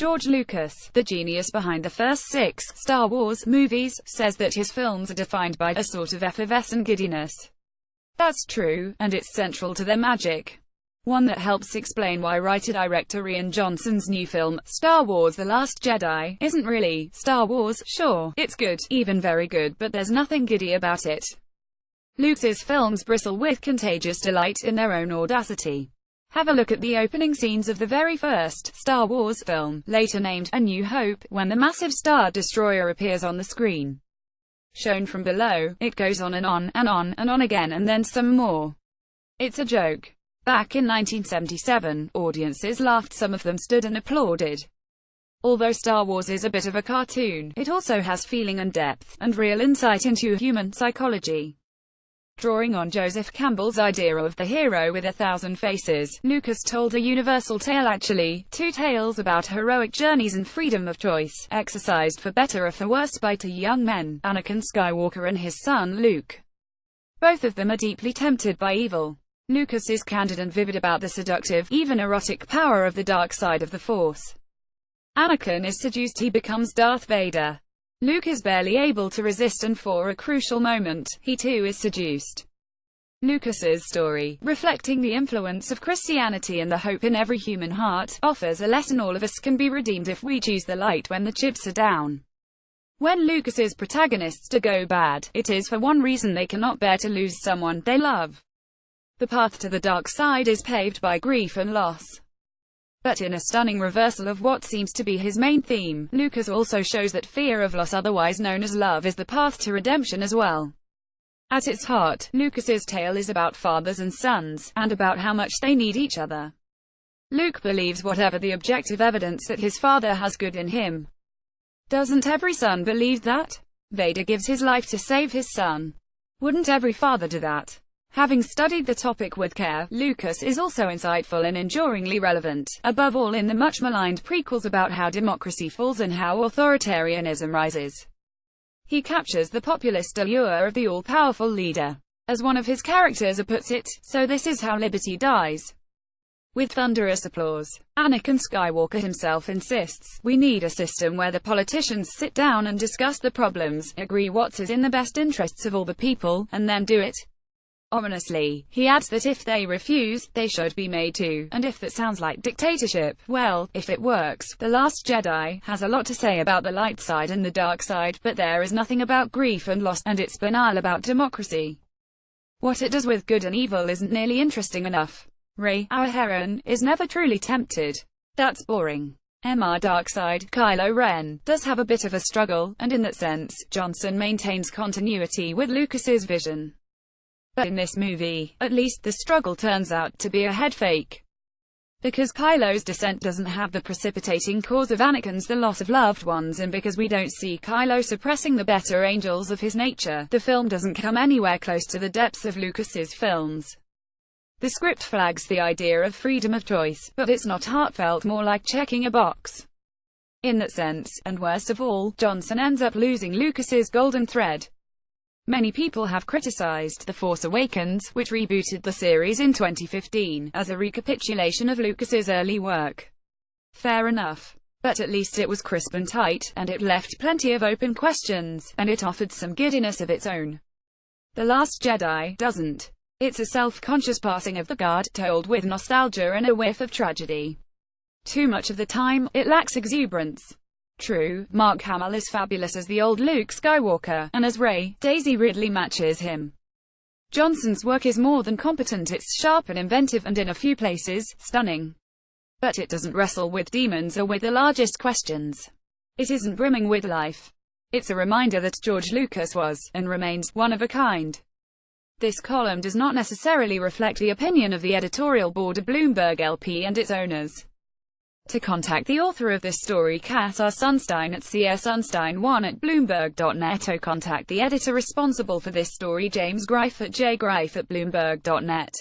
George Lucas, the genius behind the first 6 Star Wars movies, says that his films are defined by a sort of effervescent giddiness. That's true, and it's central to their magic. One that helps explain why writer-director Rian Johnson's new film, Star Wars The Last Jedi, isn't really Star Wars. Sure, it's good, even very good, but there's nothing giddy about it. Lucas's films bristle with contagious delight in their own audacity. Have a look at the opening scenes of the very first Star Wars film, later named A New Hope, when the massive Star Destroyer appears on the screen. Shown from below, it goes on and on, and on, and on again, and then some more. It's a joke. Back in 1977, audiences laughed, some of them stood and applauded. Although Star Wars is a bit of a cartoon, it also has feeling and depth, and real insight into human psychology. Drawing on Joseph Campbell's idea of the hero with 1,000 faces, Lucas told a universal tale, actually, 2 tales about heroic journeys and freedom of choice, exercised for better or for worse by 2 young men, Anakin Skywalker and his son Luke. Both of them are deeply tempted by evil. Lucas is candid and vivid about the seductive, even erotic power of the dark side of the Force. Anakin is seduced, he becomes Darth Vader. Luke is barely able to resist, and for a crucial moment, he too is seduced. Lucas's story, reflecting the influence of Christianity and the hope in every human heart, offers a lesson: all of us can be redeemed if we choose the light when the chips are down. When Lucas's protagonists do go bad, it is for one reason: they cannot bear to lose someone they love. The path to the dark side is paved by grief and loss. But in a stunning reversal of what seems to be his main theme, Lucas also shows that fear of loss, otherwise known as love, is the path to redemption as well. At its heart, Lucas's tale is about fathers and sons, and about how much they need each other. Luke believes whatever the objective evidence that his father has good in him. Doesn't every son believe that? Vader gives his life to save his son. Wouldn't every father do that? Having studied the topic with care, Lucas is also insightful and enduringly relevant, above all in the much-maligned prequels about how democracy falls and how authoritarianism rises. He captures the populist allure of the all-powerful leader. As one of his characters puts it, "So this is how liberty dies." With thunderous applause. Anakin Skywalker himself insists, "We need a system where the politicians sit down and discuss the problems, agree what is in the best interests of all the people, and then do it." Ominously, he adds that if they refuse, they should be made to, and if that sounds like dictatorship, well, if it works. The Last Jedi has a lot to say about the light side and the dark side, but there is nothing about grief and loss, and it's banal about democracy. What it does with good and evil isn't nearly interesting enough. Rey, our heroine, is never truly tempted. That's boring. Our dark side, Kylo Ren, does have a bit of a struggle, and in that sense, Johnson maintains continuity with Lucas's vision. But in this movie, at least, the struggle turns out to be a head fake. Because Kylo's descent doesn't have the precipitating cause of Anakin's the loss of loved ones, and because we don't see Kylo suppressing the better angels of his nature, the film doesn't come anywhere close to the depths of Lucas's films. The script flags the idea of freedom of choice, but it's not heartfelt, more like checking a box. In that sense, and worst of all, Johnson ends up losing Lucas's golden thread. Many people have criticized The Force Awakens, which rebooted the series in 2015, as a recapitulation of Lucas's early work. Fair enough. But at least it was crisp and tight, and it left plenty of open questions, and it offered some giddiness of its own. The Last Jedi doesn't. It's a self-conscious passing of the guard, told with nostalgia and a whiff of tragedy. Too much of the time, it lacks exuberance. True, Mark Hamill is fabulous as the old Luke Skywalker, and as Rey, Daisy Ridley matches him. Johnson's work is more than competent, it's sharp and inventive, and in a few places, stunning. But it doesn't wrestle with demons or with the largest questions. It isn't brimming with life. It's a reminder that George Lucas was, and remains, one of a kind. This column does not necessarily reflect the opinion of the editorial board of Bloomberg LP and its owners. To contact the author of this story, Cass R. Sunstein at crsunstein1@bloomberg.net, or contact the editor responsible for this story, James Greif at jgreif@bloomberg.net.